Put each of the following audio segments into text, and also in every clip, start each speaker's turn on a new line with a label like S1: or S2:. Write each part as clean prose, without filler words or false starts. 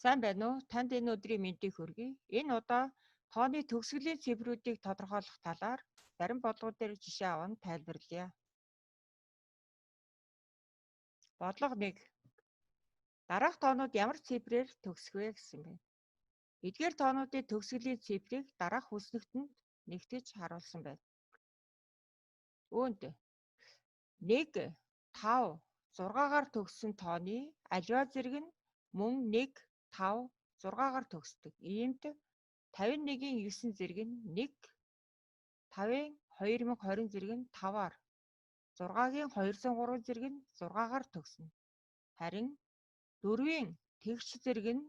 S1: Сайн байна уу? Танд энэ өдрийн мэндийг хүргэе. Энэ удаа тооны төгсгөлийн цифрүүдийг тодорхойлох талаар зарим бодлого дээр жишээ аван тайлбарлая. Бодлого 1. Дараах тоонууд ямар цифрээр төгсөх вэ гэсэн байна. Эдгээр тоонуудын төгсгөлийн цифрийг дараах хүснэгтэнд нэгтгэж харуулсан байна. Үүнд 1, 5, 6-гаар төгссөн тооны аливаа зэрэг нь мөн 1, 5, 6-гаар төгсдөг. Иймд 51-ийн 9 зэрэг нь 1, 5-ын 2020 зэрэг нь 5-аар, 6-гийн 203 зэрэг нь 6-гаар төгснө. Харин 4-ийн тэгш зэрэг нь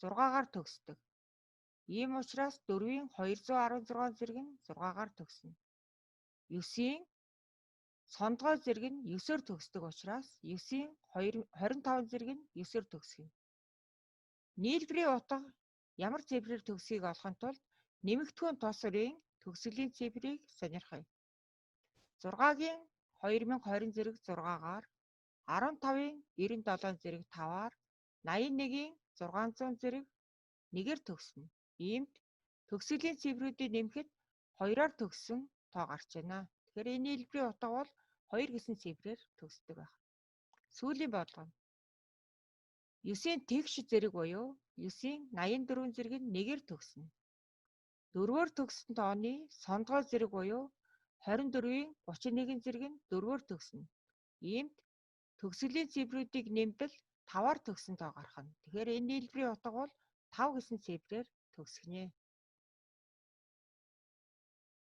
S1: 6-гаар төгсдөг. Ийм учраас 4-ийн 216 зэрэг нь 6-гаар төгснө. 9-ийн сондгой зэрэг нь 9-оор төгсдөг учраас 9-ийн 25 зэрэг нь 9-оор төгсгөнө. Нийлбэрийн утга ямар цифрээр төгсөхийг олохын тулд нэмэгдэхүүн тос өрийн төгсгөлийн цифрийг сонирхъя. 6-гийн 2020 зэрэг 6-гаар, 15-ын 97 зэрэг 5-аар, 81-ийн 600 зэрэг 1-ээр төгснө. Иймд төгсгөлийн цифрүүдийг нэмэхэд 2-аар төгссөн тоо гарч байна. Тэгэхээр энэ нийлбэрийн утга бол 2 гэсэн цифрээр төгсдөг байна. Сүүлийн бодлого. 9-ийн тэгш зэрэг буюу 9-ийн 84 зэрэг нь 1-ээр төгснө. 4-өөр төгссөн тооны сондгой зэрэг буюу 24-ийн 31 зэрэг нь 4-өөр төгснө. Иймд төгсгөлийн цифрүүдийг нэмбэл 5-аар төгссөн тоо гарах нь. Тэгэхээр энэ нийлбэрийн утга бол 5 гэсэн цифрээр төгсгөнэ.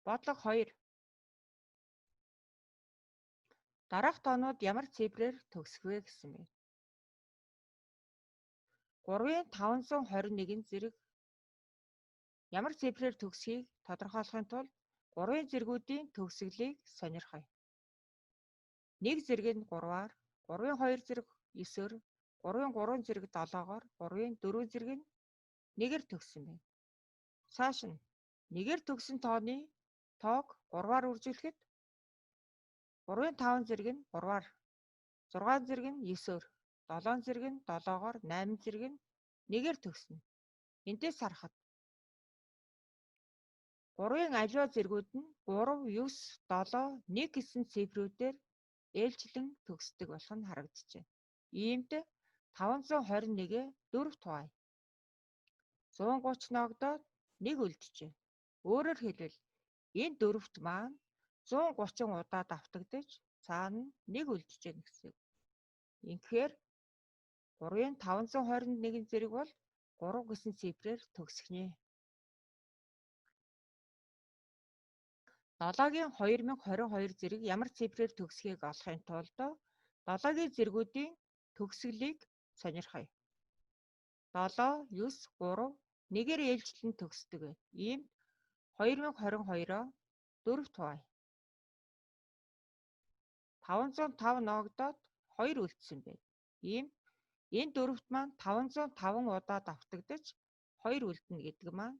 S1: Бодлого 2. Дараах тоонууд ямар цифрээр төгсөх вэ гэсэн бэ? 3-ын 521 зэрэг ямар цифрээр төгсөхийг тодорхойлохын тулд 3-ын зэргүүдийн төгсгөлийг сонирхъя. 1 зэрэг нь 3-аар, 3-ын 2 зэрэг 9-оор, 3-ын 3 зэрэг 7-оор, 3-ын 4 зэрэг нь 1-ээр төгссөн байна. Цааш нь 1-ээр төгссөн тооны тоог 3-аар үржүүлэхэд 3-ын 5 зэрэг нь 3-аар, 6 зэрэг нь 9-оор, 7 зэрэг нь 7-оор, 8 зэрэг нь 1-ээр төгснө. Эндээс харахад 3-ын аливаа зэргүүд нь 3, 9, 7, 1 гэсэн цифрүүдээр ээлжлэн төгсдөг болох нь харагджээ. Иймд 521-ээ 4 туваая. 130 ногдоод 1 үлджээ. Өөрөөр хэлбэл энэ 4-т маань 130 удаа давтагдаж цаана 1 үлджээ гэсэн. Ингэхээр 3-ын 521 зэрэг бол 3 гэсэн цифрээр төгсгөнэ. 7-гийн 2022 зэрэг ямар цифрээр төгсөхийг олохын тулд 7-гийн зэргүүдийн төгсгөлийг сонирхъя. 7, 9, 3 1-ээр ээлжлэн төгсдөг. Иймд 2022-оо 4 туваая. 505 ногдоод 2 үлдсэн байна. Иймд энэ 4-т маань 505 удаа давтагдаж 2 үлдэнэ гэдэг маань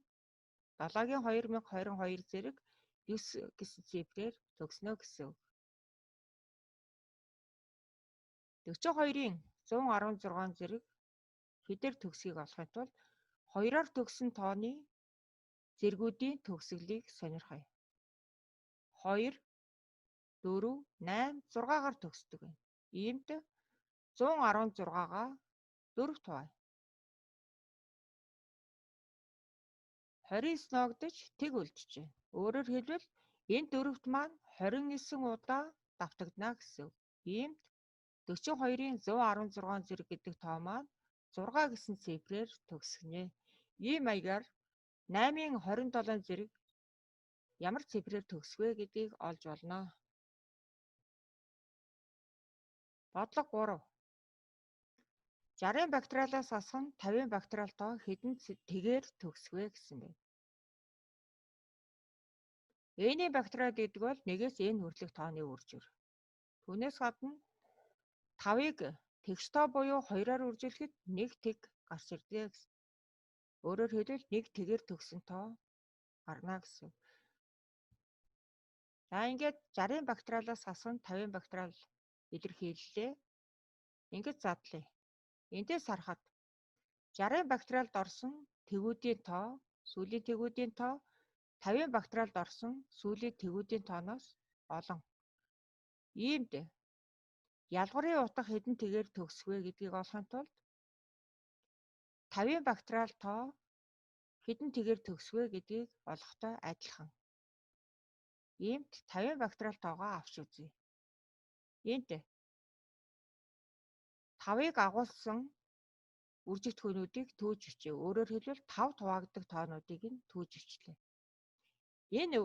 S1: 7-гийн 2022 зэрэг 9 гэсэн цифрээр төгснө гэсэн үг. 42-ийн 116 зэрэг хэдээр төгсөхийг олохын тулд 2-оор төгссөн тооны зэргүүдийн төгсгөлийг сонирхъя. 2, 4, 8, 6-гаар төгсдөг байна. Иймд 116-гаа 4 туваая. 29 ногдож тэг үлджээ. Өөрөөр хэлбэл энэ 4-т маань 29 удаа давтагдана гэсэн үг. Иймд 42-ийн 116 зэрэг гэдэг тоо маань 6 гэсэн цифрээр төгсгөнэ. Ийм маягаар 8-ын 27 зэрэг ямар цифрээр төгсөх вэ гэдгийг олж болно. Бодлого 3. 60-ын бактериалаас асах нь 50-ын бактериал тоо хэдэн тэгээр төгсөх вэ гэсэн бэ. N-ийн бактериал гэдэг бол 1-ээс N хүрлэх тооны үржир. Түүнээс гадна 5-ыг тэгш тоо буюу 2-аар үржүүлэхэд 1 тэг гарч ирдэг гэсэн. Өөрөөр хэлбэл 1 тэгээр төгсөн тоо гарна гэсэн. За ингээд 60-ын бактериалаас асах нь 50-ын бактериал илэрхийллээ. Ингэж задлаа. Эндээс харахад 60 бактериалд орсон тэгүүдийн тоо, сүүлийн тэгүүдийн тоо 50 бактериалд орсон сүүлийн тэгүүдийн тооноос олон. Иймд ялгарын утга хэдэн тэгээр төгсөх вэ гэдгийг олохын тулд 50 бактериал тоо хэдэн тэгээр төгсөх вэ гэдгийг олохтой адилхан. Иймд 50 бактериал тоогоо авч үзье. Иймд 5-ыг агуулсан үржигдэхүүнүүдийг төөж бичээ. Өөрөөр хэлбэл 5 хуваагддаг тоонуудыг нь төөж бичлээ. Энэ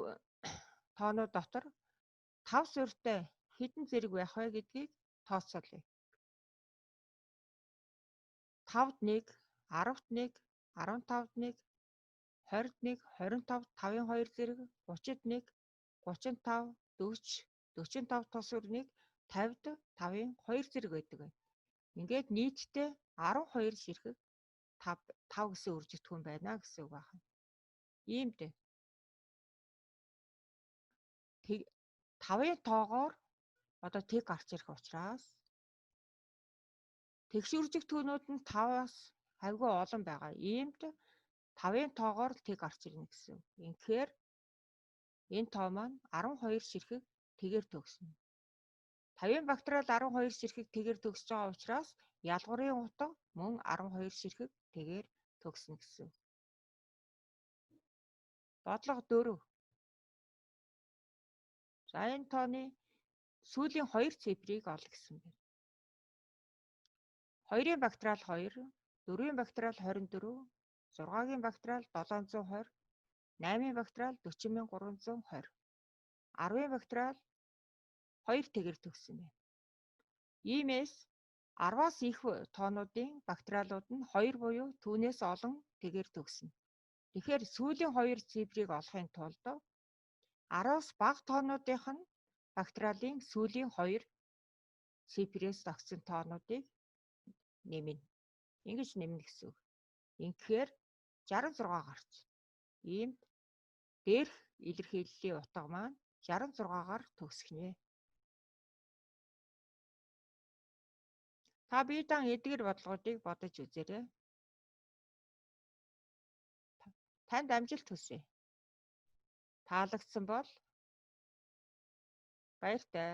S1: тоонууд дотор 5 суурьтай хэдэн зэрэг байх вэ гэдгийг тооцоолъё. 5-д 1, 10-д 1, 15-д 1, 20-д 1, 25-д 5-ын 2 зэрэг, 30-д 1, 35, 40, 45 тус суурь 1, 50-д 5-ын 2 зэрэг байдаг байна. Ингээд нийтдээ 12 ширхэг 5 гэсэн үржигдэхүүн байна гэсэн үг байна. Иймд 5-ын тоогоор одоо тэг гарч ирэх учраас тэгш үржигдэхүүнүүд нь 5-аас хавьгүй олон байгаа. Иймд 5-ын тоогоор л тэг гарч ирнэ гэсэн. Ингэхээр энэ тоо маань 12 ширхэг тэгээр төгснө. 50 бактериал 12 ширхэг тэгээр төгсөж байгаа учраас ялгуурын утга мөн 12 ширхэг тэгээр төгснө гэсэн. Бодлого 4. За энэ тооны сүүлийн 2 цифрыг ол гэсэн байна. 2-ын бактериал 2, 4-ийн бактериал 24, 6-гийн бактериал 720, 8-ийн бактериал 40320, 10-ийн бактериал 2 тэгээр төгссөн байна. Иймээс 10-аас их тоонуудын бактериалууд нь 2 буюу түүнээс олон тэгээр төгснө. Тэгэхээр сүүлийн 2 цифрыг олохын тулд 10-аас бага тоонуудынх нь бактериалын сүүлийн 2 цифрээс зогссон тоонуудыг нэмнэ. Ингэж нэмнэ гэсэн үг. Ингэхээр 66 гарч. Иймд дээрх илэрхийллийн утга маань 66-гаар төгсгөнэ. Та бие даан эдгээр бодлогуудыг бодож үзээрэй. Танд амжилт хүсье. Таалагдсан бол баяртай.